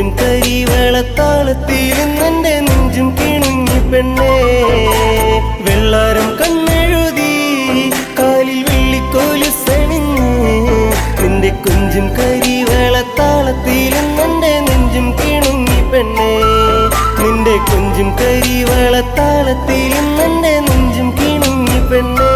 കൊഞ്ചും കരിവളത്താളത്തിൽ നിന്റെ നെഞ്ചും കിണുങ്ങി പെണ്ണേ വെള്ളാരം കണ്ണെഴുതി കാലിൽ വെള്ളിക്കോലുസണിഞ്ഞ് നിന്റെ കൊഞ്ചും കരിവളത്താളത്തിൽ നിന്റെ നെഞ്ചും കിണുങ്ങി പെണ്ണേ നിന്റെ കൊഞ്ചും കരിവളത്താളത്തിൽ നിന്റെ നെഞ്ചും കിണുങ്ങി പെണ്ണേ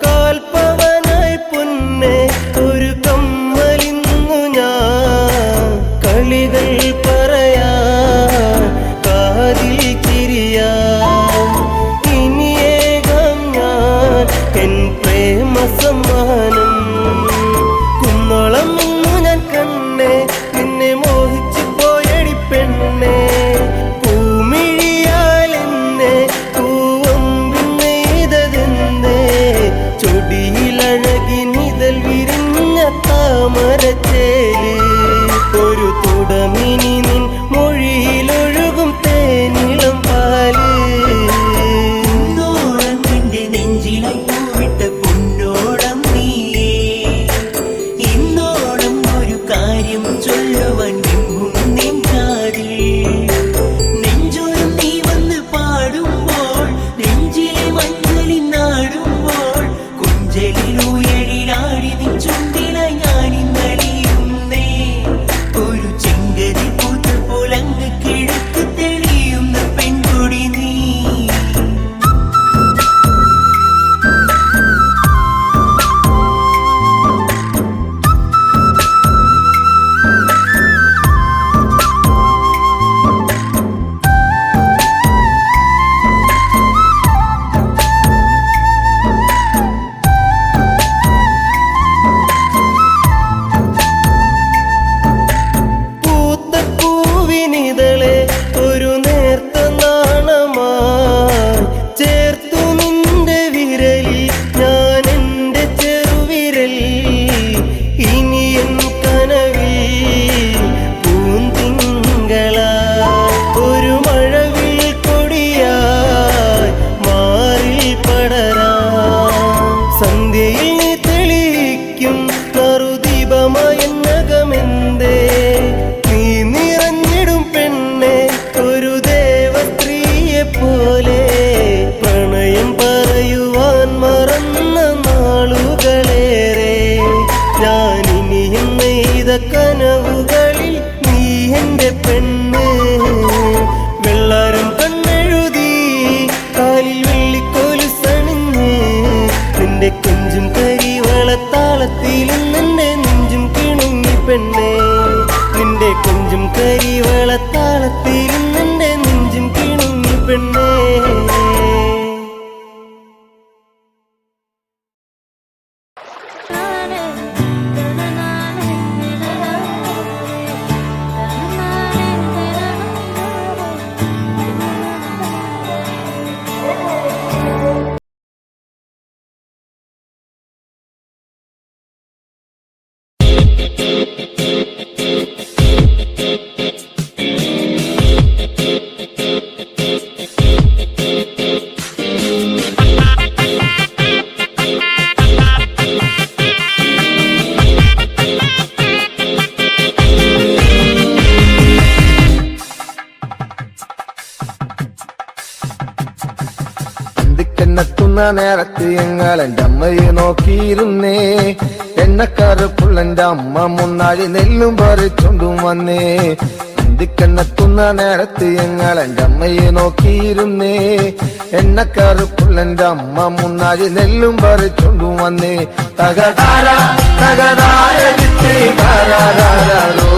കാൽപ്പവനായി പൊന്നെ ഒരു കമ്മലിന്നു ഞാൻ കളികൾ പറയാ കാതിൽ ചിരിയാ ഇനിയേകം ഞാൻ എൻ പ്രേമ സമ്മാനം കുന്നോളം ഇന്നു ഞാൻ കണ്ണേ നിന്നെ മോഹിച്ചു പോയടി പെണ്ണേ ചൊടിയിലഴകിനിതൽ വിരിഞ്ഞ താമരച്ചേല് ഒരു തുടമിനി നിൻ മൊഴിയിലൊഴുകും തേനിളം പാല് നിന്റെ നെഞ്ചിലായി പൂവിട്ട പൊന്നോളം നീയേ ഇന്നോളം ഒരു കാര്യം ചൊല്ലുവാൻ നിൻ കാതിൽ നെഞ്ചോരം നീ വന്ന് പാടുമ്പോൾ നെഞ്ചിലെ മഞ്ഞളിൽ നാടുമ്പോൾ കുഞ്ചലിലൂയഴിലാടി നിൻ ചുണ്ടിലായി ഞാനിന്നലിയുന്നേ ഒരു ചെങ്കരി പൂത്ത പോലങ്ങ് കിഴക്ക് തെളിയുന്ന പെൺകൊടി നീ ഒരു നേർത്ത നാണമായി ചേർത്തു നിന്റെ വിരലിൽ ഞാൻ എൻ്റെ ചെറുവിരൽ ഇനി എൻ കനവിൽ പൂന്തിങ്കളായി ഒരു മഴവിൽ കൊടിയായി മാറിൽ പടരാ സന്ധ്യയിൽ നീ തെളിയിക്കും നറുദീപമായ നഗമെന്തേ നീ നിറഞ്ഞിടും പെണ്ണെ ഒരു ദേവസ്ത്രീയെ പോലെ പ്രണയം പറയുവാൻ മറന്ന നാളുകളേറെ ഞാനിനിയും നെയ്ത കനവുകളിൽ നീ എൻ്റെ പെണ്ണ് വെള്ളാരം കണ്ണെഴുതി കാലിൽ വെള്ളിക്കോലുസണിഞ്ഞ് നിന്റെ കൊഞ്ചും കരിവളത്താളത്തിൽ നിന്റെ നെഞ്ചും കിണുങ്ങി പെണ്ണേ നിന്റെ കൊഞ്ചും കരിവളത്താളത്തിൽ നിന്റെ നെഞ്ചും കിണുങ്ങി പെണ്ണേ നേരത്ത് ഞങ്ങൾ എന്റെ അമ്മയെ നോക്കിയിരുന്നേ. എണ്ണക്കറുപ്പുള്ളെന്റെ അമ്മ മുന്നാഴി നെല്ലും പറിച്ചോണ്ടും വന്നേ. അന്തിക്കെന്നെത്തുന്ന നേരത്ത് ഞങ്ങൾ എന്റെ അമ്മയെ നോക്കിയിരുന്നേ. എണ്ണക്കറുപ്പുള്ളെന്റെ അമ്മ മുന്നാഴി നെല്ലും പറിച്ചോണ്ടും വന്നേ. തകതാര തകതാര ദിത്തേ താരാരാരോ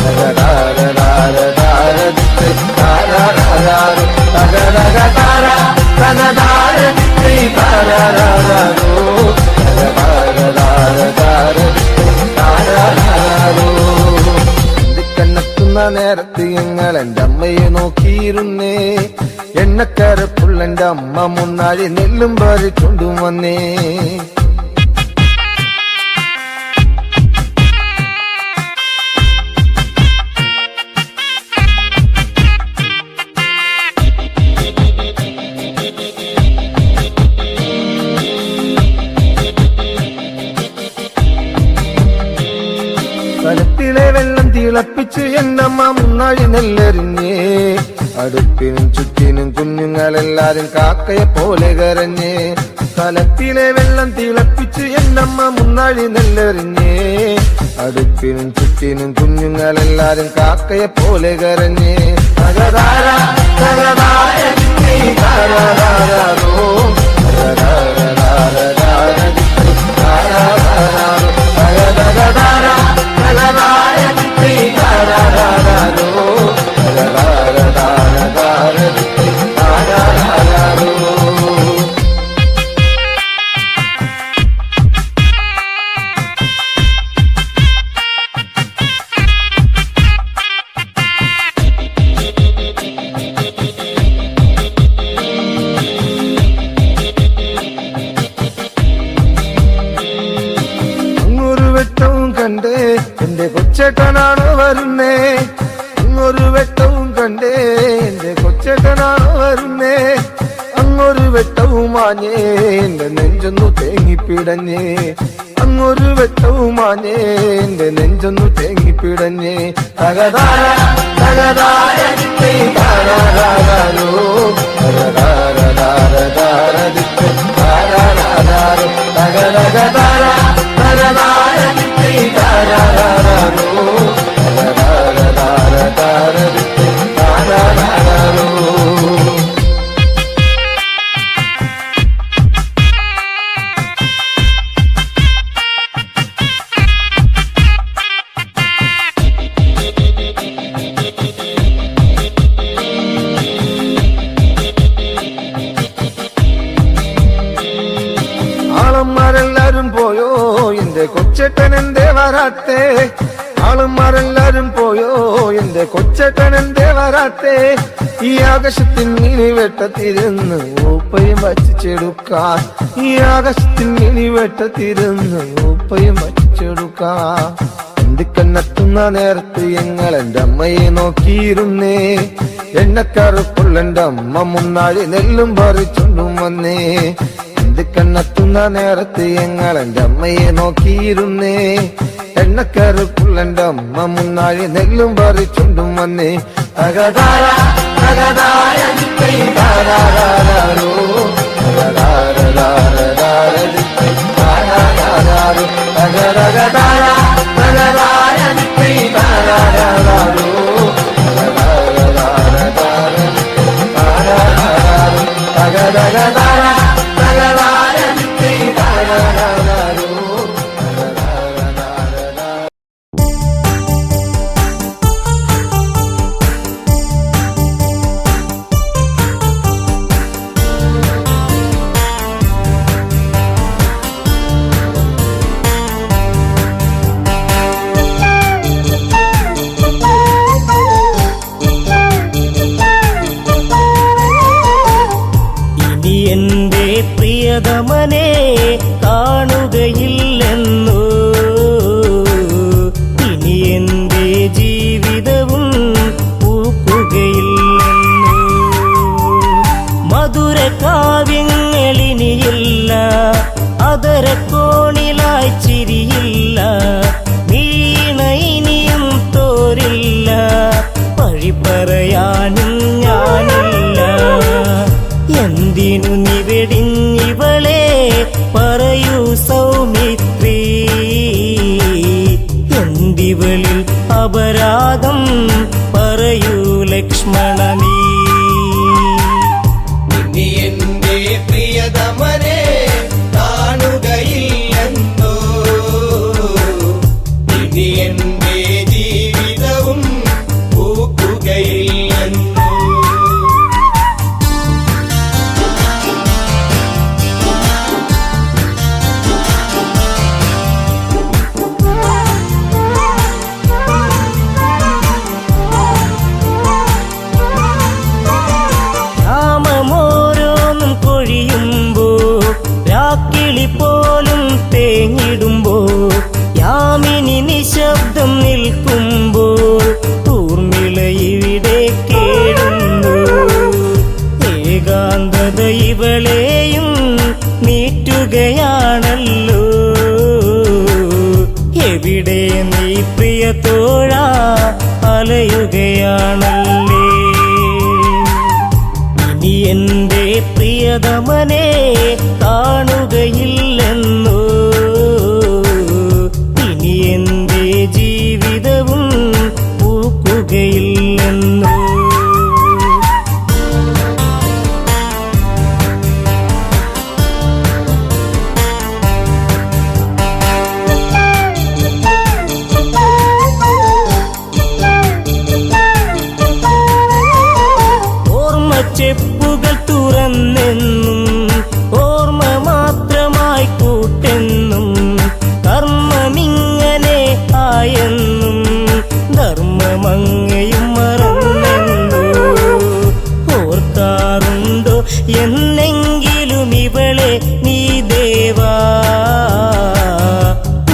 തകതാര ദിത്തേ താരാരാരോ തകതകതാര തകതാര ദിത്തേ താരാരാരോ തകതാര ദിത്തേ താരാരാരോ. കണ്ണെത്തുന്ന നേരത്ത് ഞങ്ങൾ എന്റെ അമ്മയെ നോക്കിയിരുന്നേ. എണ്ണക്കരപ്പുള്ളെന്റെ അമ്മ മുന്നാഴി നെല്ലും പറിച്ചോണ്ടും വന്നേ. കലത്തിലെ വെള്ളം തിളപ്പിച്ച് എന്നമ്മ മുന്നാഴി നെല്ലെറിഞ്ഞേ. അടുപ്പിനും ചുറ്റിനും കുഞ്ഞുങ്ങളെല്ലാരും കാക്കയെ പോലെ കരഞ്ഞേ. കലത്തിലെ വെള്ളം തിളപ്പിച്ച് എന്നമ്മ മുന്നാഴി നെല്ലെറിഞ്ഞേ. അടുപ്പിനും ചുറ്റിനും കുഞ്ഞുങ്ങളെല്ലാരും കാക്കയെ പോലെ കരഞ്ഞേ. തകതാര തകതാര ദിത്തേ താരാരാരോ തകതാര ദിത്തേ താരാരാരോ തകതകതാര തകതാര ദിത്തേ താരാരാരോ തകതാര ദിത്തേ താരാരാരോ. കണ്ടേ എന്റെ കൊച്ചേട്ടനാണോ വരുന്നേ. അങ്ങൊരു വെട്ടവും കണ്ടേ എന്റെ കൊച്ചേട്ടനാണോ വരുന്നേ. അങ്ങൊരു വെട്ടവും മാഞ്ഞേ എന്റെ നെഞ്ചൊന്നു തേങ്ങിപ്പിടഞ്ഞേ. അങ്ങൊരു വെട്ടവും മാഞ്ഞേ എന്റെ നെഞ്ചൊന്നു തേങ്ങിപ്പിടഞ്ഞേ. തകതാര തകതാര ദിത്തേ താരാരാരോ തകതാര ദിത്തേ താരാരാരോ തകതകതാര തകതാര ദിത്തേ താരാരാരോ തകതാര ദിത്തേ താരാരാരോ. ആളന്മാരെല്ലാരും പോയോ എന്റെ കൊച്ചേട്ടൻ എന്തേ വരാത്തേ. ആളന്മാരെല്ലാരും പോയോ എന്റെ കൊച്ചേട്ടൻ എന്തേ വരാത്തേ. ഈ ആകാശത്തിൽ മിനി വെട്ടത്തിരുന്ന് ഊപ്പയും വച്ചിച്ചെടുക്കാൻ. ഈ ആകാശത്തിൽ മിനി വെട്ടത്തിരുന്ന് ഊപ്പയും വച്ചിച്ചെടുക്കാൻ. എന്തിക്കണ്ണെത്തുന്ന നേരത്ത് ഞങ്ങൾ എന്റെ അമ്മയെ നോക്കിയിരുന്നേ. എണ്ണക്കറുപ്പുള്ളെന്റെ അമ്മ മുന്നാഴി നെല്ലും പറിച്ചോണ്ടും വന്നേ. കണ്ണെത്തുന്ന നേരത്ത് ഞങ്ങൾ എന്റെ അമ്മയെ നോക്കിയിരുന്നേ. എണ്ണക്കറുപ്പുള്ളെന്റെ അമ്മ മുന്നാഴി നെല്ലും പറിച്ചോണ്ടും വന്നേ. തകതാര തകതാര ദിത്തേ താരാരാരോ തകതാര ദിത്തേ താരാരാരോ തകതകതാര തകതാര ദിത്തേ താരാരാരോ തകതാര ദിത്തേ താരാരാരോ തകതകതാര തകതാര ദിത്തേ താരാരാരോ. അപരാധം പറയൂ ലക്ഷ്മണ നീ. ഇനി എന്റെ പ്രിയതമനെ കാണുകയില്ലെന്നോ, ഇനി എന്റെ ജീവിതവും പൂക്കുകയില്ലെന്നോ. നാമമോരോന്നും കൊഴിയുമ്പോ രാക്കിളി പോലും തേങ്ങിടുമ്പോ യാമിനി നിശബ്ദം നിൽക്കുമ്പോൾ ഊർമിള ഇവിടെ കേടുന്നു. ഏകാന്തത ഇവളെയും നീറ്റുകയാണല്ലോ. എവിടെ നീ പ്രിയ തോഴ അലയുകയാണല്ലേ. ഇനി എന്റെ പ്രിയതമനെ കാണുകയില്ലെന്നോ, ഇനി എന്റെ ജീവിതവും പൂക്കുകയില്ലെന്നോ. ചെപ്പുകൾ തുറന്നെന്നും ഓർമ്മ മാത്രമായി കൂട്ടെന്നും കർമ്മമിങ്ങനെ ആയെന്നും ധർമ്മമങ്ങയും മറന്നെന്നോ. ഓർക്കാറുണ്ടോ എന്നെങ്കിലും ഇവളെ നീ ദേവാ,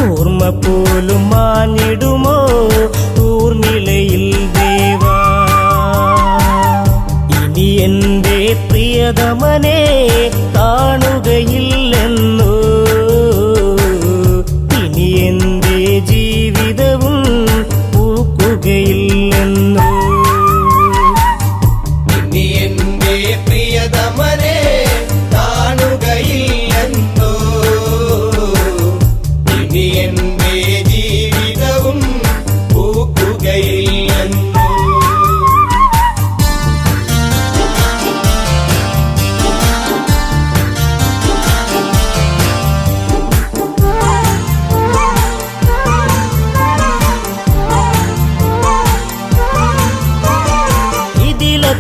ഓർമ്മ പോലും മാഞ്ഞിടുമോ ഊർമിളയിൽ ദേവാ. ഇനി എന്റെ പ്രിയതമനെ കാണുകയില്ലെന്നോ, ഇനി എന്റെ ജീവിതവും പൂക്കുകയില്ലെന്നോ. ഇനി എന്റെ പ്രിയതമനെ കാണുകയില്ലെന്നോ, ഇനി എന്റെ ജീവിതവും പൂക്കുകയില്ലെന്നോ.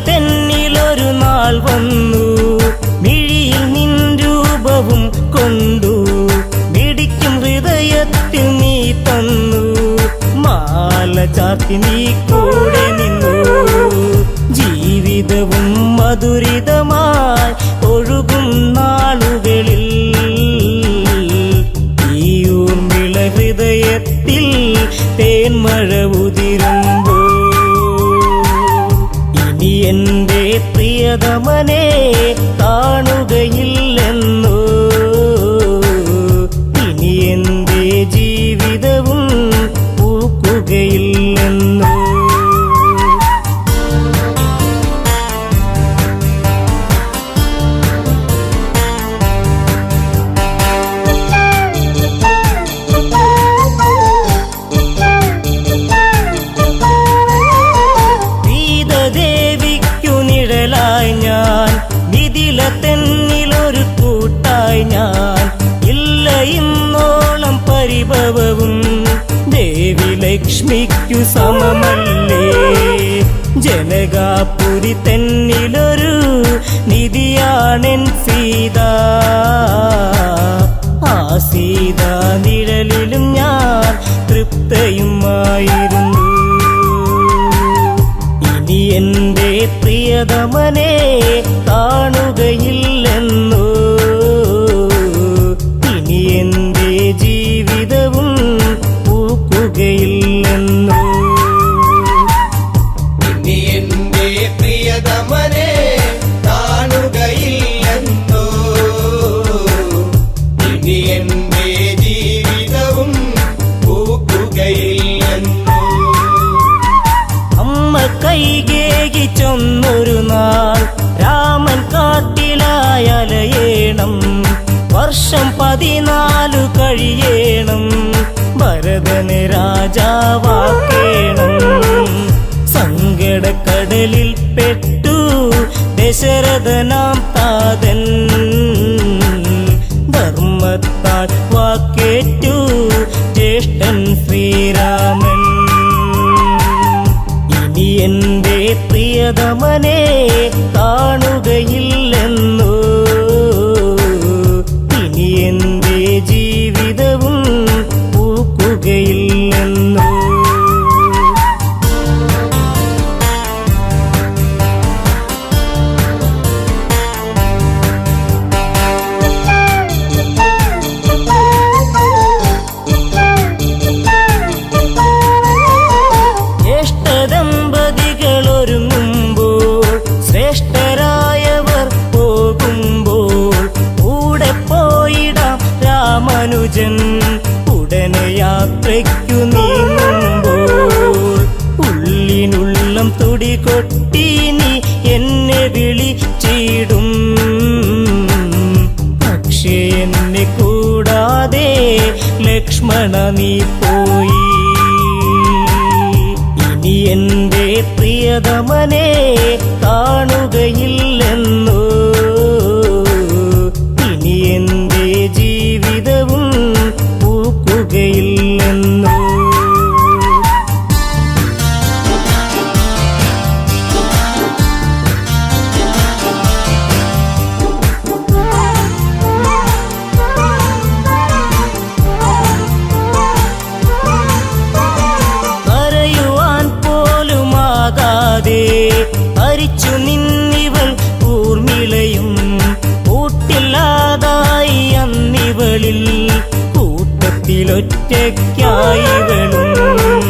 തെന്നിലൊരു നാൾ വന്നു മിഴിയിൽ നിൻ രൂപവും കൊണ്ടു, മിടിക്കും ഹൃദയത്തിൽ നീ തന്നു, മാല ചാർത്തി നീ കൂടെ നിന്നു. ജീവിതവും മധുരിതമായി ഒഴുകും നാളുകളിൽ ഈ ഊർമിള ഹൃദയത്തിൽ തേന്മഴ ഉതിരുമ്പോ. ഇനി എന്റെ പ്രിയതമനെ കാണുകയില്ലെന്നോ, ഇനി എന്റെ ജീവിതവും പൂക്കുകയില്ലെന്നോ. ഞാൻ മിഥില തെന്നിലൊരു കൂട്ടായി ഞാൻ ഇല്ല ഇന്നോളം പരിഭവവും ദേവി ലക്ഷ്മിക്കു സമമല്ലേ. ജനകാപുരി തെന്നിലൊരു നിധിയാണെൻ സീത, ആ സീത നിഴലിലും ഞാൻ തൃപ്തയുമായിരുന്നു. ഇനി എന്റെ പ്രിയതമനെ കാണുകയില്ലെന്നോ, ഇനി എന്റെ ജീവിതവും പൂക്കുകയില്ലെന്നോ. ഇനി എന്റെ പ്രിയതമനെ കാണുകയില്ലെന്നോ, ഇനി എന്റെ ജീവിതവും പൂക്കുകയില്ലെന്നോ. അമ്മ കൈകേകി ചൊന്നൊരു നാൾ രാമൻ കാട്ടിലായലയേണം, വർഷം 14 കഴിയേണം. ഭരതനെ രാജാവാക്കേണം. സങ്കടക്കടലിൽ പെട്ടു ദശരഥനാം താതൻ. ധർമ്മത്താൽ വാക്കേറ്റു ജ്യേഷ്ഠൻ ശ്രീരാമൻ. ഇനി എന്റെ പ്രിയതമനെ കാണുകയില്ലെന്നു, ഇനി എന്റെ ജീവിതവും പൂക്കുകയില്ലെന്നു. ശ്രേഷ്ഠരായവർ പോകുമ്പോൾ കൂടെ പോയിടാം രാമാനുജൻ. ഉടനെ യാത്രയ്ക്കു നീങ്ങുമ്പോൾ ഉള്ളിനുള്ളം തുടികൊട്ടി നീ എന്നെ വിളിച്ചിടും. പക്ഷേ എന്നെ കൂടാതെ ലക്ഷ്മണ നീ പോയി. ഇനി എന്റെ പ്രിയതമനെ കാണുകയില്ലെന്നു, ഇനി എന്റെ ജീവിതവും പൂക്കുകയില്ലെന്നു. ഹരിച്ചു നിന്നിവൾ ഊർമിളയും കൂട്ടില്ലാതായി അന്നിവളിൽ. കൂട്ടത്തിലൊറ്റയ്ക്കായിവളും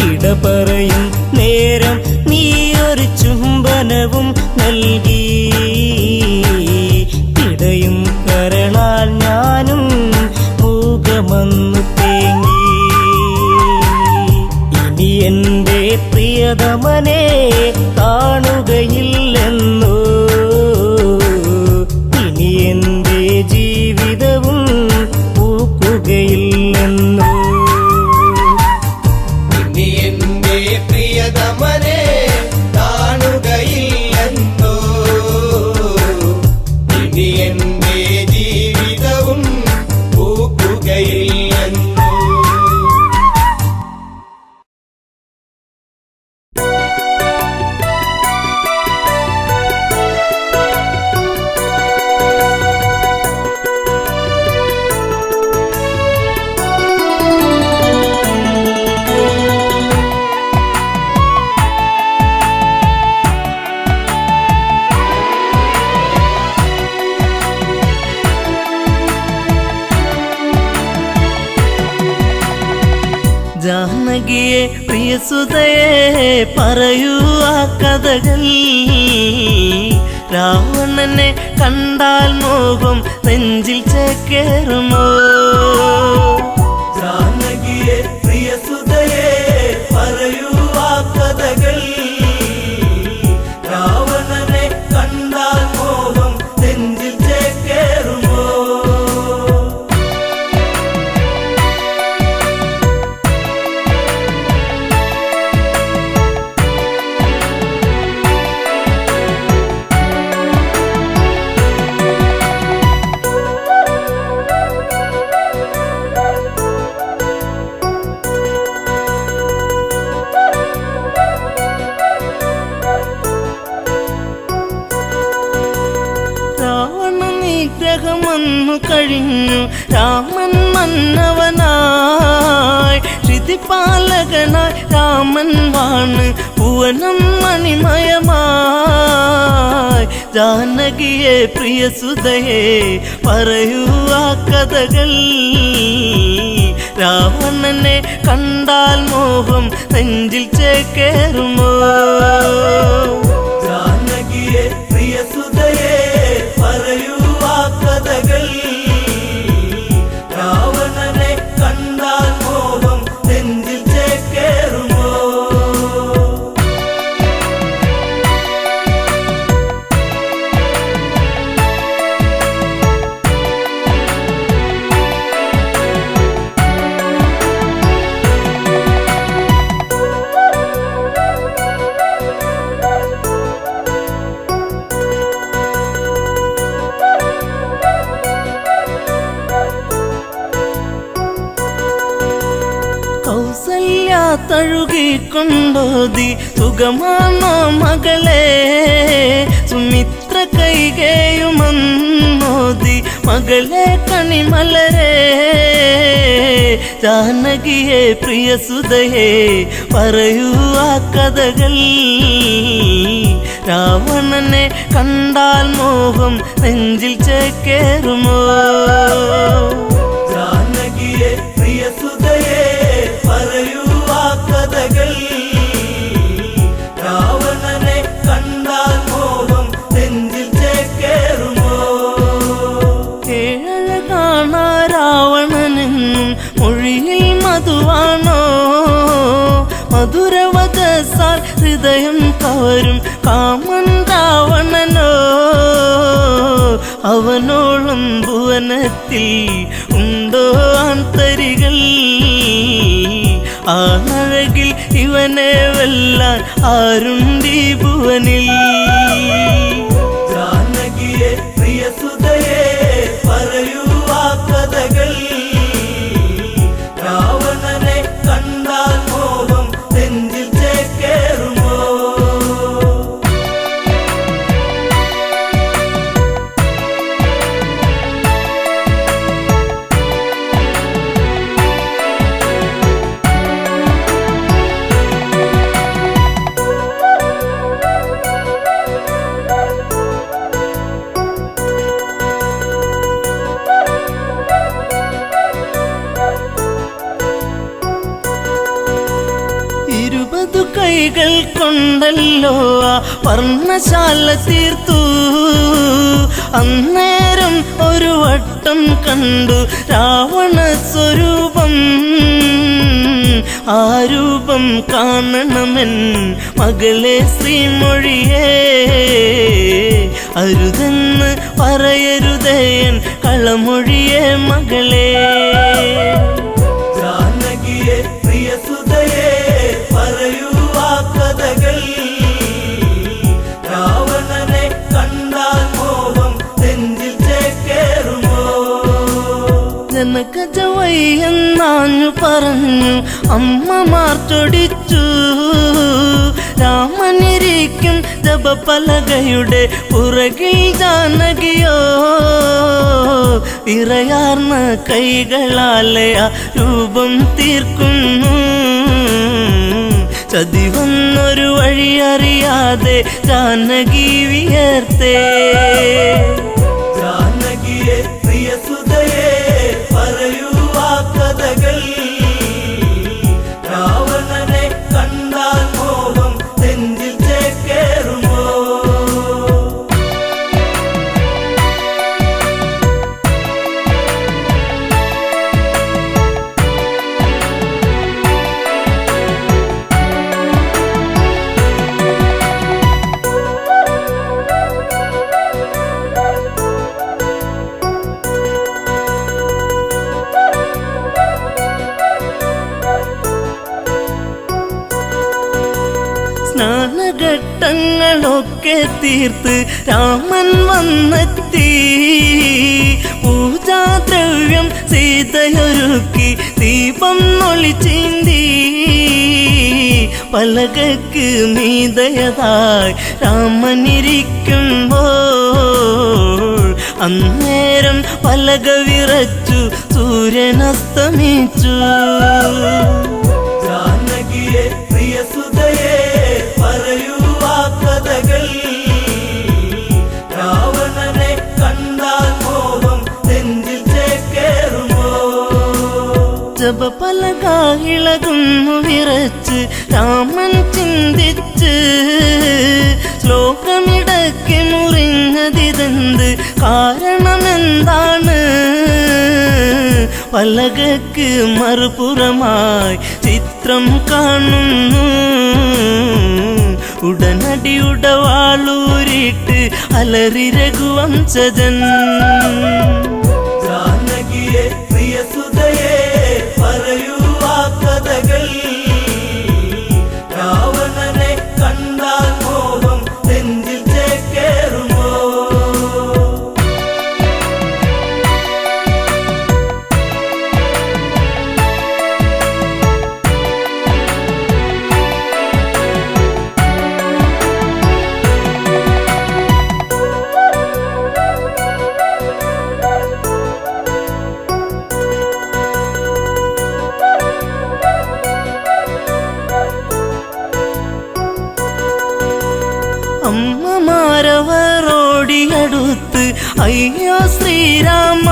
ഇട പറയും നേരം നീയൊരു ചുംബനവും നൽകി. ഇടയും കരളാൽ ഞാനും മൂകമന്നു തേങ്ങി. ഇനി എന്റെ പ്രിയതമനെ കാണുകയില്ലെന്നു, ഇനി എന്റെ ജീവിതവും പൂക്കുകയില്ലെന്നു. ഇനി എന്റെ പ്രിയതമനെ കാണുകയില്ലെന്നു, ഇനി എന്റെ ജീവിതവും പൂക്കുകയില്ലെന്നു. ജാനകിയെ പ്രിയസുതയെ പറയൂ ആ കഥകൾ. രാവണനെ കണ്ടാൽ മോഹം നെഞ്ചിൽ ചേക്കേറുമോ? ജാനകിയെ പ്രിയസുതയെ പറയൂ ആ കഥകൾ. രാവണനെ കണ്ടാൽ മോഹം നെഞ്ചിൽ ചേക്കേറുമോ? നിഗ്രഹമൊന്നു കഴിഞ്ഞു രാമൻ മന്നവനായി. ശ്രുതിപാലകനായി രാമൻ വാണ് ഭുവനം മണിമയമായി. ജാനകിയെ പ്രിയസുതയെ പറയൂ ആ കഥകൾ. രാവണനെ കണ്ടാൽ മോഹം നെഞ്ചിൽ ചേക്കേറുമോ? ജാനകിയെ പ്രിയസുതയെ പറയൂ ആ കഥകൾ. രാവണനെ കണ്ടാൽ മോഹം നെഞ്ചിൽ ചേക്കേറുമോ? തഴുകിക്കൊണ്ടോതി സുഖമാണോ മകളെ സുമിത്ര കൈകേയുമന്നോതി മകളെ കണിമലരെ ജാനകിയെ പ്രിയസുതയെ പറയൂ ആ കഥകൾ രാവണനെ കണ്ടാൽ മോഹം നെഞ്ചിൽ ചേക്കേറുമോ ജാനകിയെ പ്രിയസുതയെ പറയൂ ആ കഥകൾ രാവണനെ കണ്ടാൽ മോഹം നെഞ്ചിൽ ചേക്കേറുമോ ഏഴഴ കാണാ രാവണനെന്നും മൊഴിയിൽ മധുവാണോ മധുരവദസാൽ ഹൃദയം കവരും കാമൻ രാവണനോ അവനോളം ഭുവനത്തിൽ ഉണ്ടോ ആന്തരികൾ ആനഴകിൽ ഇവനെ വെല്ലാൻ ആരുണ്ടീ ഭുവനിൽ ജാനകിയെ പ്രിയസുതയെ പറയൂ ആ കഥകൾ രാവണനെ കണ്ടാൽ മോഹം നെഞ്ചിൽ ചേക്കേറുമോ കൈകൾ കൊണ്ടല്ലോ ആ വർണ്ണശാല തീർത്തു അന്നേരം ഒരു വട്ടം കണ്ടു രാവണ സ്വരൂപം ആ രൂപം കാണണമെൻ മകളെ ശ്രീമൊഴിയേ അരുതെന്ന് പറയരുതേൻ കളമൊഴിയേ മകളെ ജാനകിയെ പ്രിയസുതയെ പറയൂ ആ കഥകൾ രാവണനെ കണ്ടാൽ മോഹം നെഞ്ചിൽ ചേക്കേറുമോ ജനകജവയ്യെന്നാഞ്ഞു പറഞ്ഞു അമ്മമാർ ചൊടിച്ചു രാമനിരിക്കും ജപപലകയുടെ പുറകിൽ ജാനകിയോ വിറയാർന്ന കൈകളാലെ ആ രൂപം തീർക്കുന്നു ചതി വന്നൊരു വഴിയറിയാതെ ജാനകി വിയർത്തേ ജാനകിയെ പ്രിയസുതയെ പറയൂ ആ കഥകൾ രാവണനെ കണ്ടാൽ മോഹം നെഞ്ചിൽ ചേക്കേറുമോ സ്നാനഘട്ടങ്ങളൊക്കെ തീർത്ത് രാമൻ വന്നെത്തി പൂജാദ്രവ്യം സീതയൊരുക്കി ദീപം നൊളിച്ചീന്തി പലകക്ക് മീതയതായി രാമനിരിക്കുമ്പോൾ അന്നേരം പലക വിറച്ചു സൂര്യനസ്തമിച്ചു ജാനകിയെ പ്രിയസുതയെ പറയൂ ആ കഥകൾ രാവണനെ കണ്ടാൽ മോഹം നെഞ്ചിൽ ചേക്കേറുമോ ജപപലക ഇളകുന്നു വിറച്ച് രാമൻ ചിന്തിച്ച് ശ്ലോകമിടയ്ക്ക് മുറിഞ്ഞതിതെന്ത് കാരണമെന്താണ് പലകക്ക് മറുപുറമായി ചിത്രം കാണുന്നു ഉടനടി ഉടവാളൂരിട്ട് അലറി രഘുവംശജൻ ജാനകിയെ പ്രിയസുതയെ പറയൂ ആ കഥകൾ രാവണനെ കണ്ടാൽ മോഹം നെഞ്ചിൽ ചേക്കേറുമോ അമ്മമാരവരോടിയടുത്ത് അയ്യോ ശ്രീരാമ,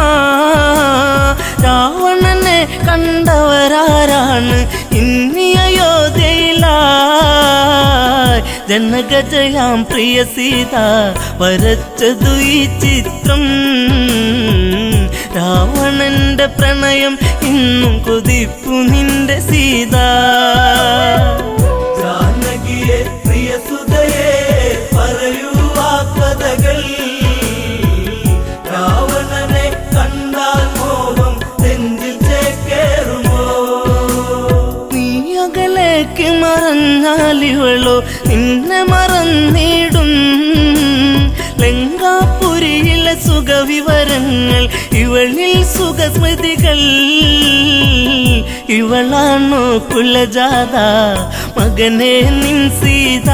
രാവണനെ കണ്ടവരാരാണ് ഇനി അയോധ്യയിലായി? ജനകജയാം പ്രിയ സീത വരച്ചതു ഈ ചിത്രം. രാവണന്റെ പ്രണയം ഇന്നും കൊതിപ്പു നിന്റെ സീത. ജാനകിയെ പ്രിയ സുതയെ പറയൂ ആ കഥകൾ. രാവണനെ കണ്ടാൽ മോഹം നെഞ്ചിൽ ചേക്കേറുമോ? നീ അകലേക്ക് മറഞ്ഞാലിവളോ നിന്നെ മറന്നിടും. ലങ്കാപുരിയിലെ സുഖവിവരങ്ങൾ ഇവളിൽ സുഖസ്മൃതികൾ. ഇവളാണോ കുലജാത മകനെ നിൻ സീത?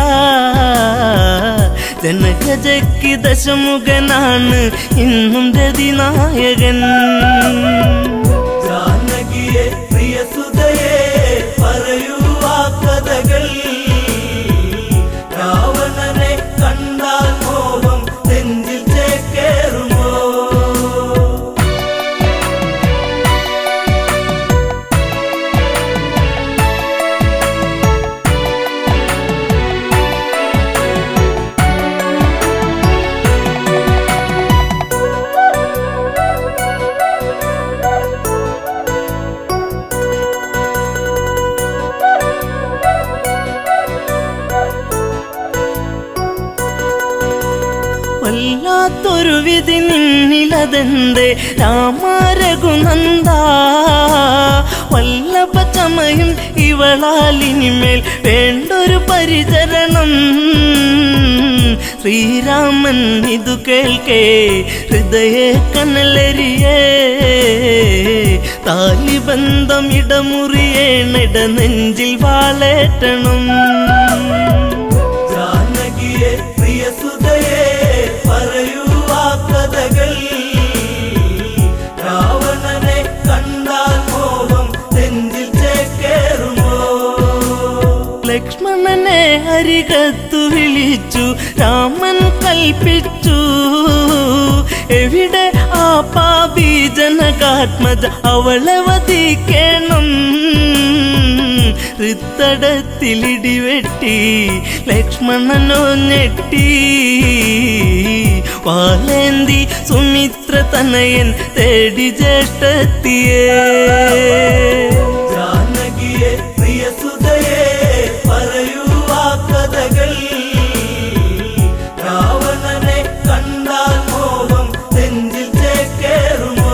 ജനകജയ്ക്ക് ദശമുഖനാണ് ഇന്നും രതിനായകൻ. ജാനകിയെ പ്രിയ സുതയെ പറയൂ ആ കഥകൾ. രാവണനെ കണ്ടാൽ മോഹം നെഞ്ചിൽ ചേക്കേറുമോ? വല്ലാത്തൊരു വിധി നിന്നിലതെന്തേ രാമരഘുനന്ദ? വല്ലഭ ചമയും ഇവളാലിനിമേൽ വേണ്ടൊരു പരിചരണം. ശ്രീരാമൻ ഇതു കേൾക്കേ ഹൃദയ കനലരിയേ. താലിബന്ധം ഇടമുറിയേണിട നെഞ്ചിൽ വാളേറ്റണം. ജാനകിയെ പ്രിയ സുതയെ പറയൂ ആ കഥകൾ. രാവണനെ കണ്ടാൽ മോഹം നെഞ്ചിൽ ചേക്കേറുമോ? ലക്ഷ്മണനെ അരികത്തു വിളിച്ചു രാമൻ കൽപ്പിച്ചു. എവിടെ ആ പാപി ജനകാത്മജ, അവളെ വധിക്കണം. ഹൃത്തടത്തിലിടിവെട്ടി ലക്ഷ്മണനോ ഞെട്ടി. വാലേന്തി സുമിത്ര തനയൻ തേടി ജ്യേഷ്ഠത്തിയേ. ജാനകിയെ പ്രിയ സുതയെ പറയൂ ആ കഥകൾ. രാവണനെ കണ്ടാൽ മോഹം നെഞ്ചിൽ ചേക്കേറുമോ?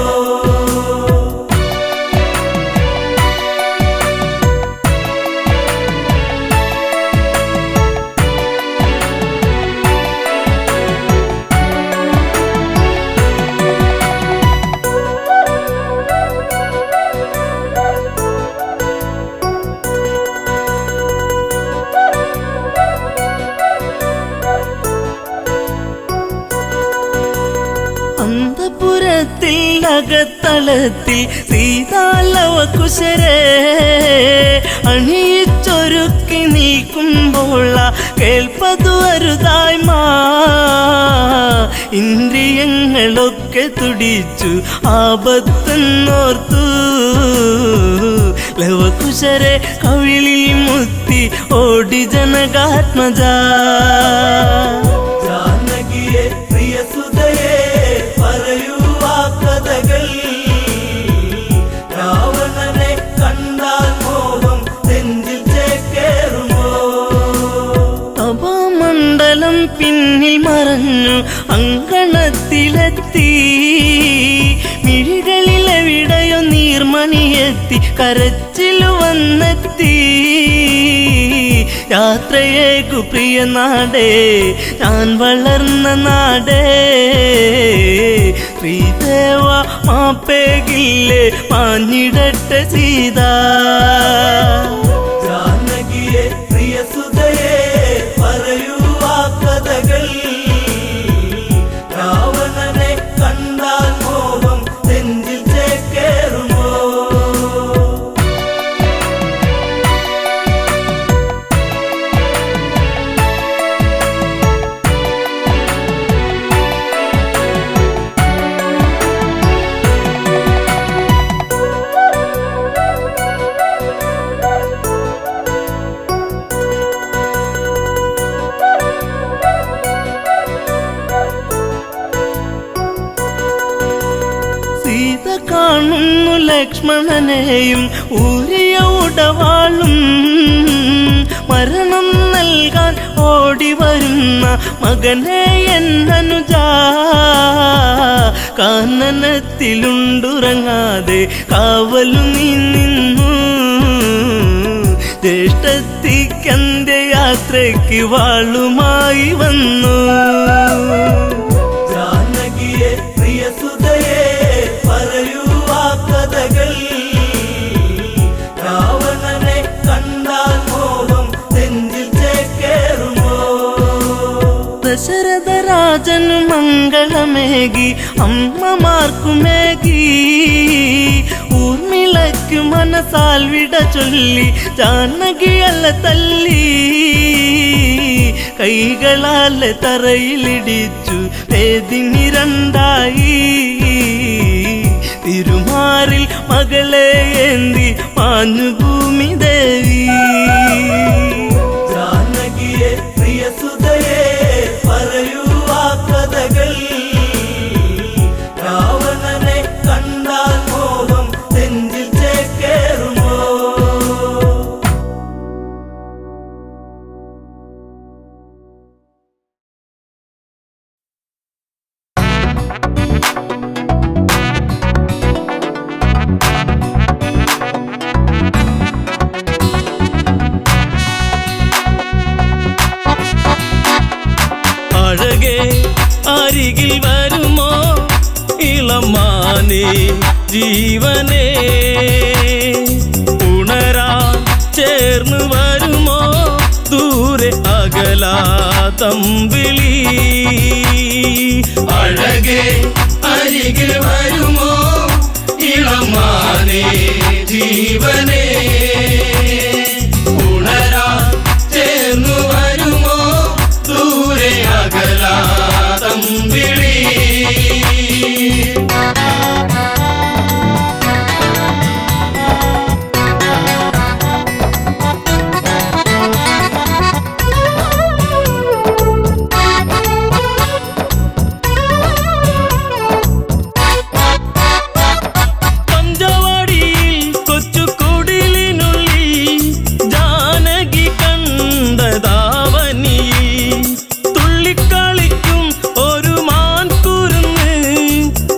അന്തപുരത്തിൽ അകത്തളത്തിൽ സീതാലവ കുശരേ അണിയിച്ചൊരുക്കി നീക്കുമ്പോൾ കേൾപ്പതു അരുതായ്മ. ഇന്ദ്രിയങ്ങളൊക്കെ തുടിച്ചു ആപത്തെന്നോർത്തു. ലവകുശരെ കവിളിൽ മുത്തി ഓടി ജനകാത്മജ. ജാനകിയെ പ്രിയ സുതയെ പറയൂ ആ കഥകൾ. രാവണനെ കണ്ടാൽ മോഹം നെഞ്ചിൽ ചേക്കേറുമോ? തപോമണ്ഡലം പിന്നിൽ മറഞ്ഞു അങ്കണത്തിലെത്തി. മിഴികളിലെവിടെയോ നീർമണിയെത്തി കരച്ചിലു വന്നെത്തി. യാത്രയേക്കു പ്രിയ നാടേ ഞാൻ വളർന്ന നാടേ. ശ്രീദേവ മാപ്പേകില്ലേ മാഞ്ഞിടട്ടെ സീത. ജാനകിയെ പ്രിയ സുതയെ പറയൂ ആ കഥകൾ. രാവണനെ കണ്ടാൽ മോഹം നെഞ്ചിൽ ചേക്കേറുമോ? കാണുന്നു ലക്ഷ്മണനെയും ഊരിയ ഉടവാളും മരണം നൽകാൻ ഓടി വരുന്ന മകനെ എന്നനുജ കാനനത്തിലുണ്ടുറങ്ങാതെ കാവലു നീ നിന്നു ജ്യേഷ്ഠത്തിക്കന്റെ യാത്രയ്ക്ക് വാളുമായി വന്നു ജാനകിയെ പ്രിയസുതയെ പറയൂ ആ കഥകൾ രാവണനെ കണ്ടാൽ മോഹം നെഞ്ചിൽ ചേക്കേറുമോ ദശരഥ രാജനു മംഗളമേകി അമ്മമാർക്കുമേകി ഊർമിളയ്ക്കു മനസാൽ വിട ചൊല്ലി ജാനകിയല്ല തല്ലി കൈകളാലെ തറയിലിടിച്ചു വേദിനി രണ്ടായി തിരുമാറിൽ മകളെ ഏന്തി മാഞ്ഞു ഭൂമി ദേവി ജാനകിയെ പ്രിയസുതയെ പറയൂ ആ കഥകൾ രാവണനെ കണ്ടാൽ മോഹം നെഞ്ചിൽ ചേക്കേറുമോ അഴകേ അരികിൽ വരുമോ ഇളമാനേ ജീവനേ ഉണരാൻ ചേർന്ന് വരുമോ ദൂരെ അകലാ തമ്പിളി അഴകേ അരികിൽ വരുമോ ഇളമാനേ ജീവനേ ഉണരാൻ ചേർന്നു വരുമോ ദൂരെ അകലാ തമ്പിളി പഞ്ചവാടിയിൽ കൊച്ചുകുടിലിനുള്ളിൽ ജാനകി കണ്ടതാവനിയിൽ തുള്ളിക്കളിക്കും ഒരു മാൻകുരുന്ന്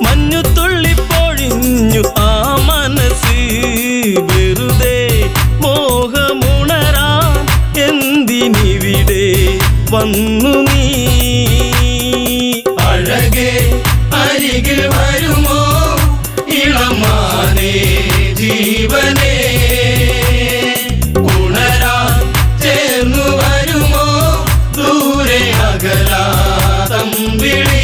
മഞ്ഞു തുള്ളിപ്പൊഴിഞ്ഞു ആ മനസ്സ് വെറുതെ മോഹമുണരാൻ എന്തിനിവിടെ വന്നു നീ അഴകേ അരികിൽ വരുമോ ഇളമാനേ ജീവനേ ഉണരാൻ ചേർന്നു വരുമോ ദൂരെ അകലാ തമ്പിളി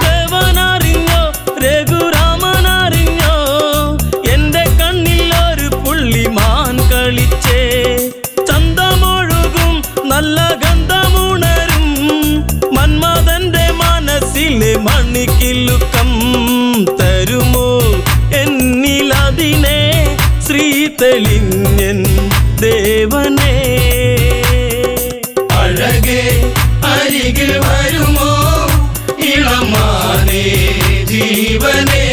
ദേവനറിഞ്ഞോ രഘുരാമനറിഞ്ഞോ എന്റെ കണ്ണിൽ ഒരു പുള്ളിമാൻ കളിച്ചേ ചന്തമൊഴുകും നല്ല ഗന്ധമുണരും മന്മഥന്റെ മനസ്സിലെ മണിക്കിലുക്കം തരുമോ എന്നിലതിനെ ശ്രീ തെളിഞ്ഞൻ ദേവനേ അഴകേ അരികിൽ വരുമോ ഇളമാനേ ജീവനേ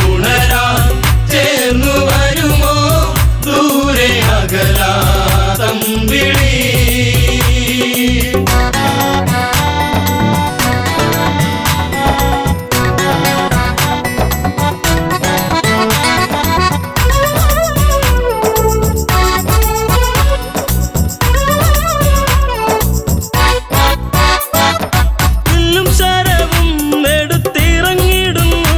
ഉണരാൻ ചേർന്നു വരുമോ ദൂരെ അകലാ തമ്പിളി വില്ലും ശരവും എടുത്തിറങ്ങിടുന്നു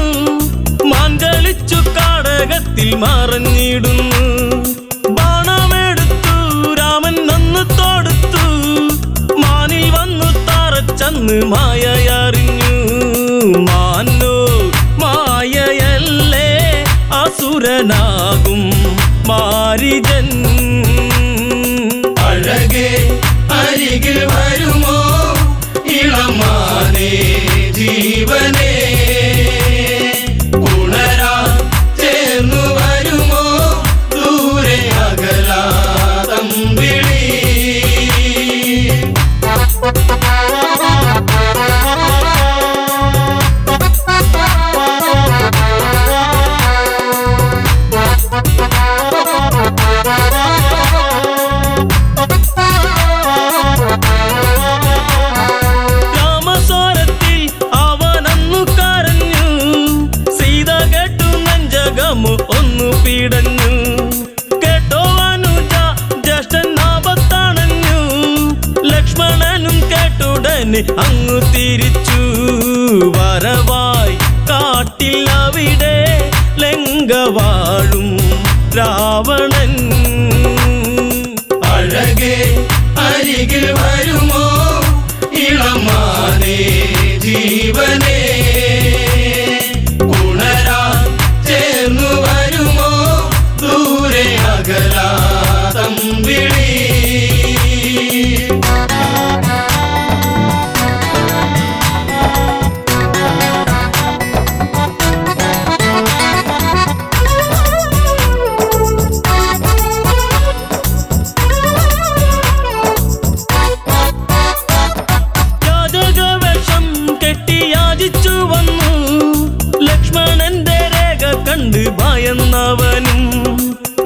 മാൻ കളിച്ചു കാടകത്തിൽ മറഞ്ഞിടുന്നു ബാണമെടുത്തു രാമൻ നന്നു തൊടുത്തു മാനിൽ വന്നു തറച്ചന്ന് മായയറിഞ്ഞു മാനോ മായയല്ലേ അസുരനാകും മാരിജൻ അഴകേ അരികിൽ വരുമോ ഇളമാനേ ജീവനെ അങ്ങു തിരിച്ചു വരവായി കാട്ടിൽ അവിടെ ലങ്ക വാഴും രാവണൻ. അഴകേ അരികിൽ വരുമോ ഇളമാനേ ജീവനേ, ഉണരാൻ ചേർന്നു വരുമോ ദൂരെ അകലാ തമ്പിളി. യാചകവേഷം കെട്ടി യാചിച്ചു വന്നു ലക്ഷ്മണന്റെ രേഖ കണ്ട് ഭയന്നവനും.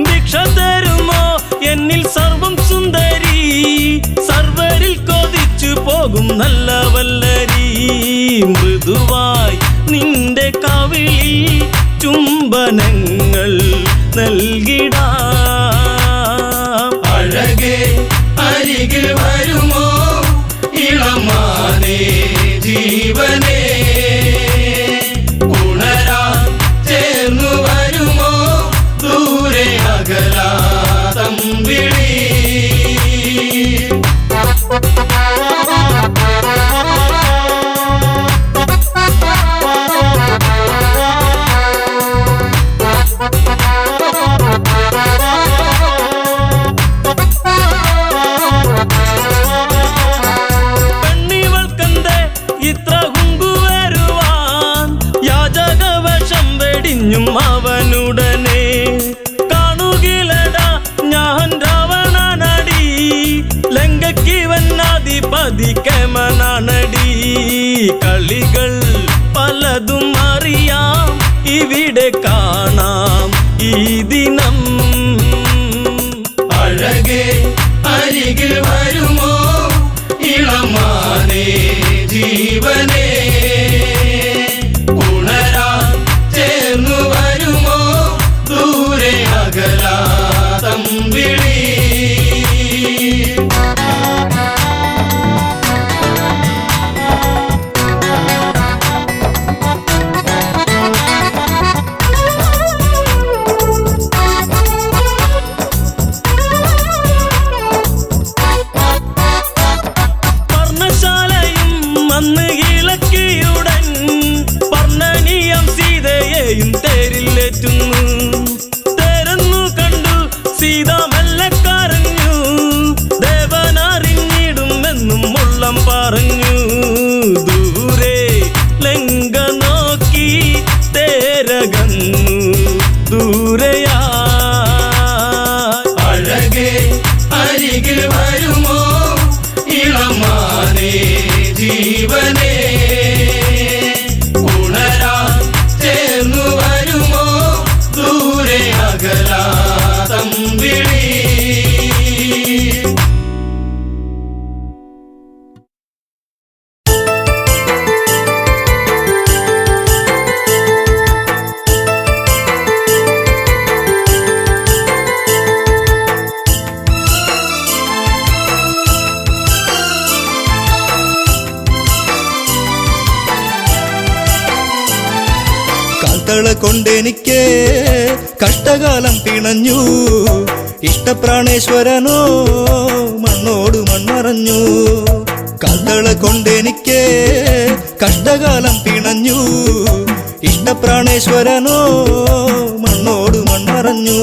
ഭിക്ഷ തരുമോ എന്നിൽ സർവം സുന്ദരി, സർവരിൽ കൊതിച്ചു പോകും നല്ല വല്ലരി. മൃദുവായി നിന്റെ കവിളിൽ ചുംബനങ്ങൾ നൽകിടാം. അഴകേ അരികിൽ വരുമോ ഇളമാനേ ജീവനേ, ഉണരാൻ ചേർന്നു വരുമോ ദൂരെ അകലാ തമ്പിളി. പെണ്ണിവൾക്കെന്തേ ഇത്ര കുങ്കുവരുവാൻ, യാചകവേഷം വെടിഞ്ഞും അവനുടനെ. കാണുകിലടാ ഞാൻ രാവണനടി, ലങ്കയ്ക്ക് വന്നാധിപതി കേമനാണടി. കളികൾ പലതും അറിയാം ഇവിടെ കാണാം ഈ ദിനം. അഴകേ അരികിൽ വരുമോ ഇളമാനേ ജീവനേ, ഉണരാൻ ചേർന്നു വരുമോ ദൂരെ അകലാ തമ്പിളി. പർണശാലയും അന്ന് ഇളക്കിയുടൻ പർണനീയം സീതയെയും തേരിലേറ്റുന്നു. തേരെന്നു കണ്ടു സീത മെല്ലെ കരഞ്ഞു, ദേവനറിഞ്ഞിടുമെന്നും ഉള്ളം പറഞ്ഞു. ദൂരെ ലങ്ക നോക്കി തേരകന്നു ദൂരയാ. അഴകേ അരികിൽ വരുമോ ഇളമാനേ ജീവനേ, ഉണരാൻ ചേർന്നു വരുമോ ദൂരെ അകലാ തമ്പിളി. കാൽത്തള കൊണ്ടെനിക്ക് കഷ്ടകാലം പിണഞ്ഞു, ഇഷ്ടപ്രാണേശ്വരനോ മണ്ണോട് മൺമറഞ്ഞു. കാൽത്തള കൊണ്ടെനിക്ക് കഷ്ടകാലം പിണഞ്ഞു, ഇഷ്ടപ്രാണേശ്വരനോ മണ്ണോട് മൺമറഞ്ഞു.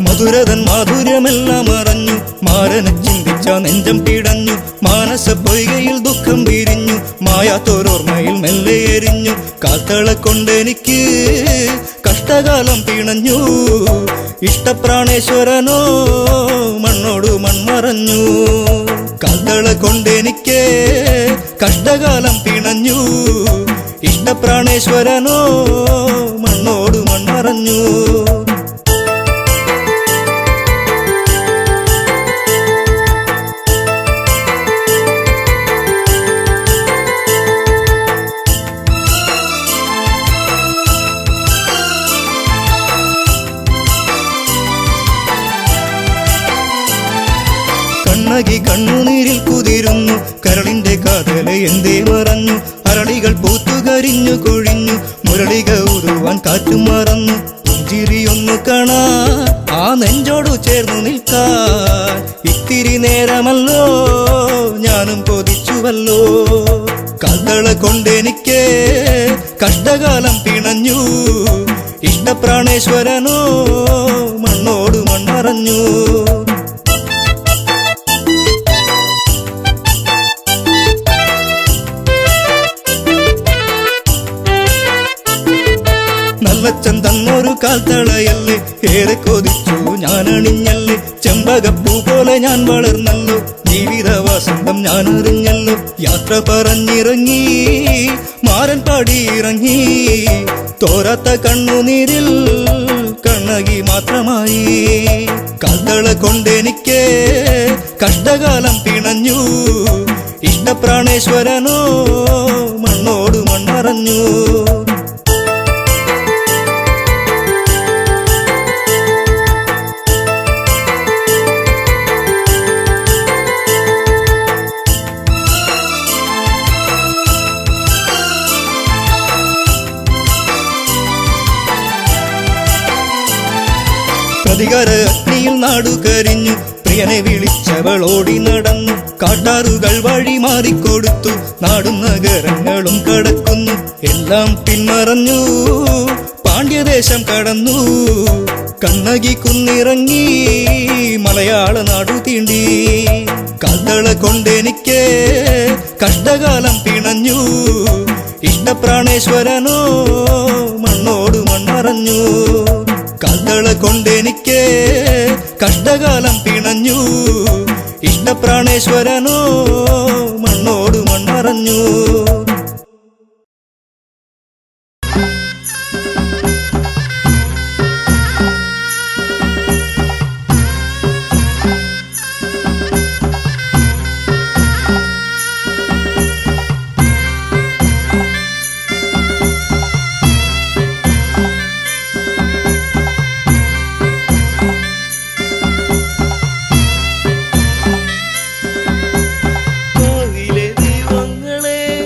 മധുരതൻ മാധുര്യമെല്ലാം അറിഞ്ഞു, മാരനെ ചിന്തിച്ച നെഞ്ചം പിടഞ്ഞു. മാനസ പൊയ്കയിൽ ദുഃഖം വിരിഞ്ഞു, മായാത്തോരോർമ്മയിൽ മെല്ലെ എരിഞ്ഞു. കാൽത്തള കൊണ്ടെനിക്ക് കഷ്ടകാലം പിണഞ്ഞു, ഇഷ്ടപ്രാണേശ്വരനോ മണ്ണോട് മൺമറഞ്ഞു. കാൽത്തള കൊണ്ടെനിക്ക് കഷ്ടകാലം പിണഞ്ഞു, ഇഷ്ടപ്രാണേശ്വരനോ മണ്ണോട് മൺമറഞ്ഞു. ഞാനും കൊതിച്ചുവല്ലോ. കാൽത്തള കൊണ്ടെനിക്ക് കഷ്ടകാലം പിണഞ്ഞു. ഇഷ്ടപ്രാണേശ്വരനോ മണ്ണോട് മൺമറഞ്ഞു. നല്ലച്ചൻ തന്നൊരു കാൽത്തളയല്ലേ, ഏറെ കൊതിച്ചു ഞാൻ അണിഞ്ഞല്ലേ. ചെമ്പകപ്പൂ പോലെ ഞാൻ വളർന്നല്ലോ, ജീവിത വസന്തം ഞാൻ അറിഞ്ഞല്ലോ. യാത്ര പറഞ്ഞിറങ്ങി മാരൻ പാടിയിറങ്ങി, തോരാത്ത കണ്ണുനീരിൽ കണ്ണകി മാത്രമായി. കാൽത്തള കൊണ്ടെനിക്ക് കഷ്ടകാലം പിണഞ്ഞു. ഇഷ്ടപ്രാണേശ്വരനോ മണ്ണോട് മൺമറഞ്ഞു. പ്രതികാര അഗ്നിയിൽ നാടു കരിഞ്ഞു. പ്രിയനെ വിളിച്ചവൾ ഓടി നടന്നു. കാട്ടാറുകൾ വഴി മാറിക്കൊടുത്തു. നാടും നഗരങ്ങളും കടക്കുന്നു. എല്ലാം പിന്മറഞ്ഞു പാണ്ഡ്യദേശം കടന്നു. കണ്ണകി കുന്നിറങ്ങി മലയാള നാടു തീണ്ടി. കാൽത്തള കൊണ്ടെനിക്ക് കഷ്ടകാലം പിണഞ്ഞു. ഇഷ്ടപ്രാണേശ്വരനോ മണ്ണോട് മൺമറഞ്ഞു. കാൽത്തള കൊണ്ടെനിക്ക് കഷ്ടകാലം പിണഞ്ഞു. ഇഷ്ടപ്രാണേശ്വരനോ മണ്ണോട് മൺമറഞ്ഞു. കാവിലെ ദൈവങ്ങളെ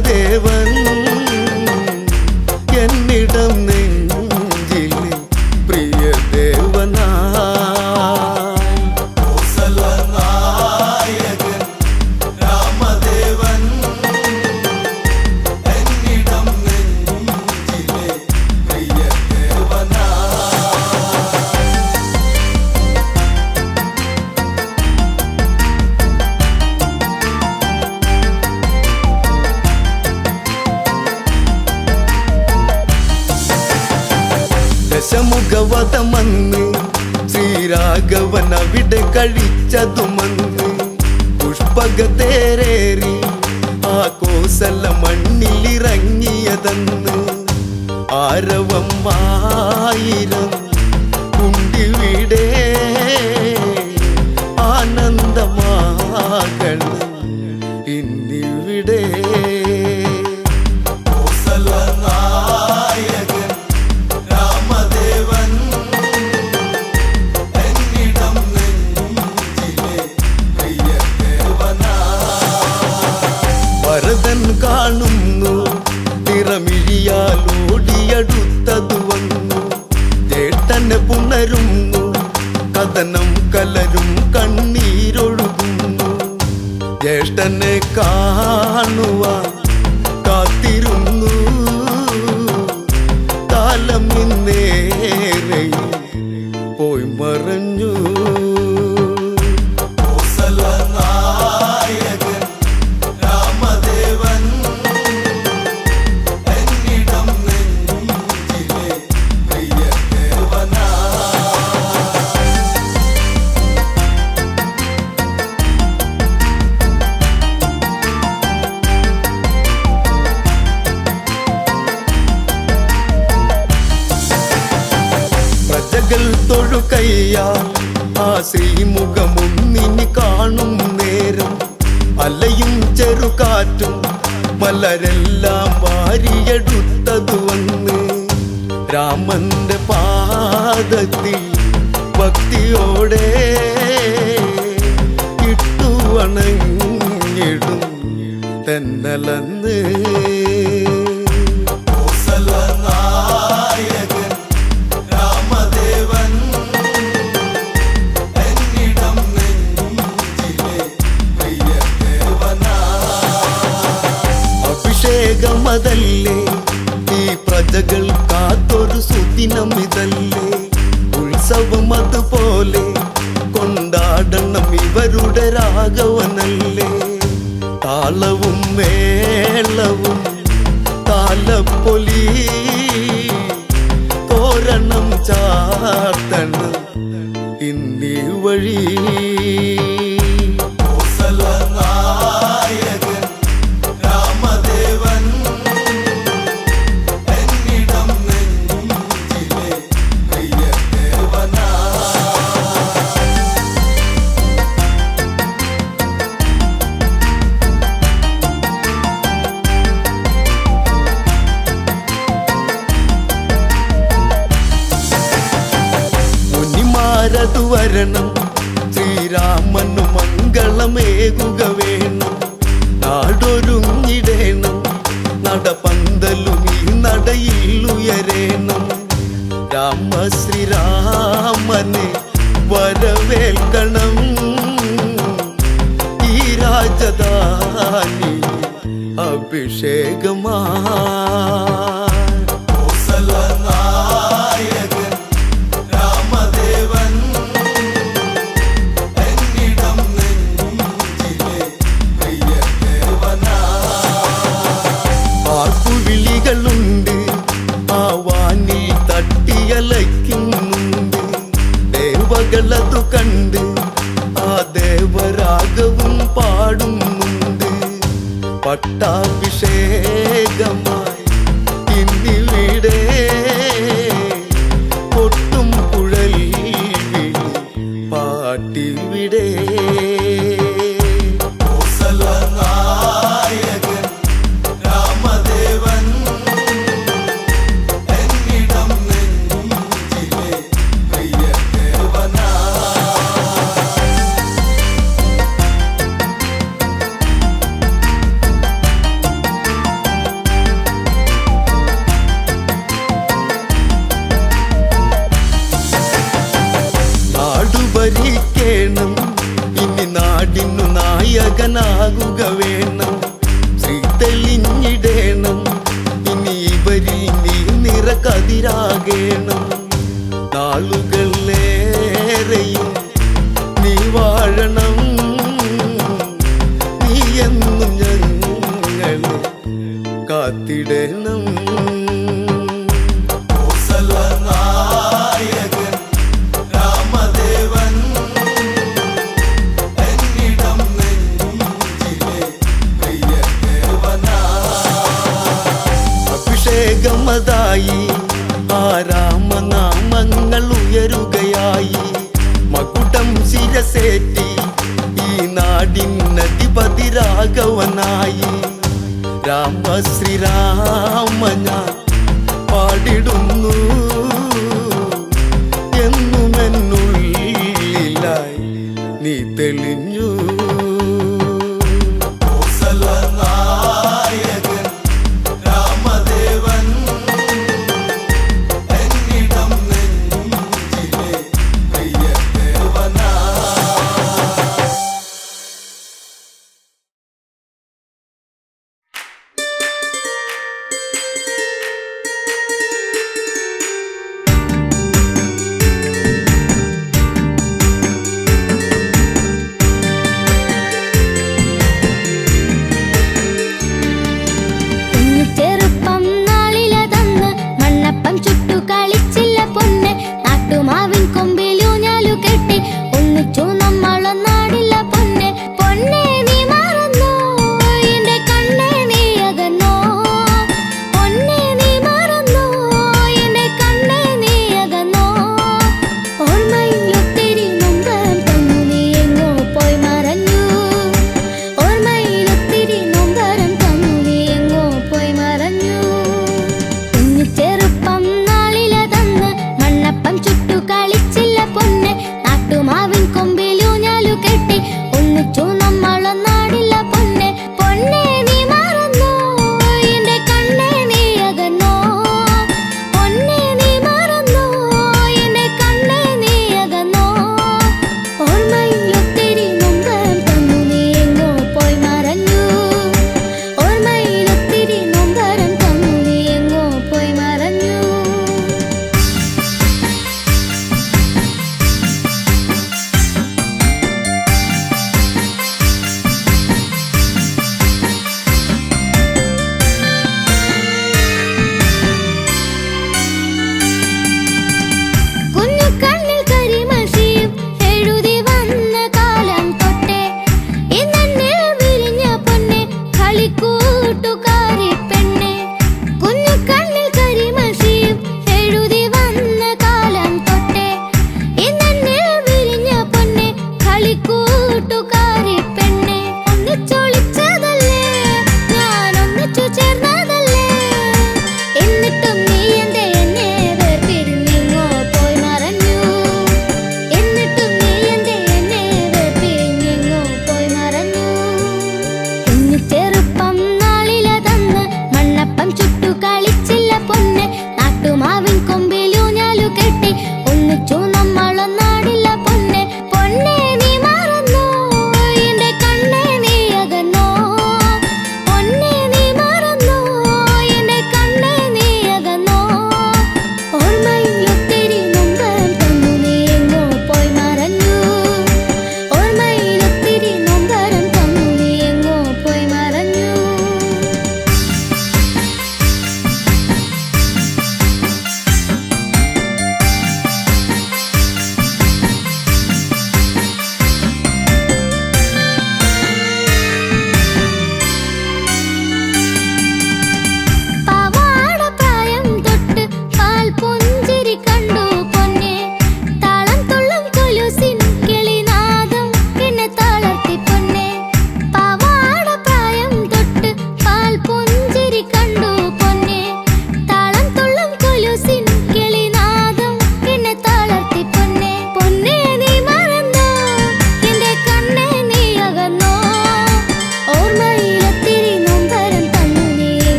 രാമദേവൻ എന്നിടം നെഞ്ചിലെ പ്രിയ ദേവനാ നായകൻ രാമദേവൻ എന്നിടം നെഞ്ചിലെ പ്രിയ ദേവനാ ദശമുഖവതമന്ന് ശ്രീരാഘവൻ അവിടെ കഴിച്ചതുമന്ന് പുഷ്പകതേരേറി ആ കോസല മണ്ണിലിറങ്ങിയതെന്ന് ആരവം ആയിരം കുണ്ടിവിടെ ആനന്ദമാകണം ഇന്നിവിടെ നായകൻ രാമദേവൻ എന്നിടം നെഞ്ചിലെ പ്രിയ ദേവനാ ഭരതൻ കാണുന്നു നിറമിഴിയാൽ ഓടിയടുത്തതു വന്നു ചേട്ടനെ പുണരുന്നു കഥനം കലരും കണ്ണീരൊഴുകുന്നു ജ്യേഷ്ഠനെ കാണുവാൻ കാത്തിരുന്നു കാലം ഇന്നേറെ പോയി മറഞ്ഞു നായകൻ രാമദേവൻ എന്നിടം നെഞ്ചിലെ പ്രിയ ദേവനാ പ്രജകൾ തൊഴുകയ്യ ആ ശ്രീമുഖമൊന്നിനി കാണും നേരം അലയും ചെറുകാറ്റും മലരെല്ലാം വാരിയെടുത്തതു വന്ന് രാമന്റെ പാദത്തിൽ ഭക്തിയോടെ ഇട്ടു വണങ്ങിടും തെന്നലന്ന് നായകൻ രാമദേവൻ എന്നിടം നെഞ്ചിലെ പ്രിയ ദേവനാ അഭിഷേകമതല്ലേ ഈ പ്രജകൾ കാത്തൊരു സുദിനം ഇതല്ലേ ഉത്സവം അതുപോലെ കൊണ്ടാടണം ഇവരുടെ രാഘവനല്ലേ താളവും മേളവും താലപ്പൊലി തോരണം ചാർത്തണം ഇന്നീ വഴി നായകൻ രാമദേവൻ എന്നിടം നെഞ്ചിലെ പ്രിയ ദേവനാ മുനിമാരതു വരണം ശ്രീരാമനു മംഗളമേകുക വേണം നാടൊരുങ്ങിടേണം നടപന്തലും ഈ നടയിൽ ഉയരേണം രാമശ്രീരാമനെ വരവേൽക്കണം ഈ രാജധാനി അഭിഷേകമാ നായകൻ രാമദേവൻ എന്നിടം നെഞ്ചിലെ പ്രിയ ദേവനാ ആർപ്പുവിളികളുണ്ട് ആ വാനിൽ തട്ടിയലയ്ക്കുന്നുണ്ട് ദേവകളതു കണ്ട് ആ ദേവരാഗവും പാടുന്നുണ്ട് പട്ടാഭിഷേകമായി ഇന്നിവിടെ പൊട്ടും കുഴൽ വിളി പാട്ടിവിടെ നായകൻ രാമദേവൻ എന്നിടം നെഞ്ചിലെ പ്രിയ ദേവനാ ഭരിക്കണം, ഇനി നാടിനു നായകനാകുക വേണം. ശ്രീ തെളിഞ്ഞിടേണം, ഇനി ഇവരിൽ നീ നിറകതിരാകേണം. നാളുകളേറെയും നീ വാഴണം, നീ എന്നും ഞങ്ങളെ കാത്തിടണം. കോസല നായകൻ രാമദേവൻ എന്നിടം നെഞ്ചിലെ പ്രിയദേവനാ. അഭിഷേകമതായി ആ രാമനാമങ്ങൾ ഉയരുകയായി. മകുടം ശിരസേറ്റി ഈ നാടിനധിപതി രാഘവനായി. രാമ ശ്രീരാമ ഞാൻ പാടിടുന്നു,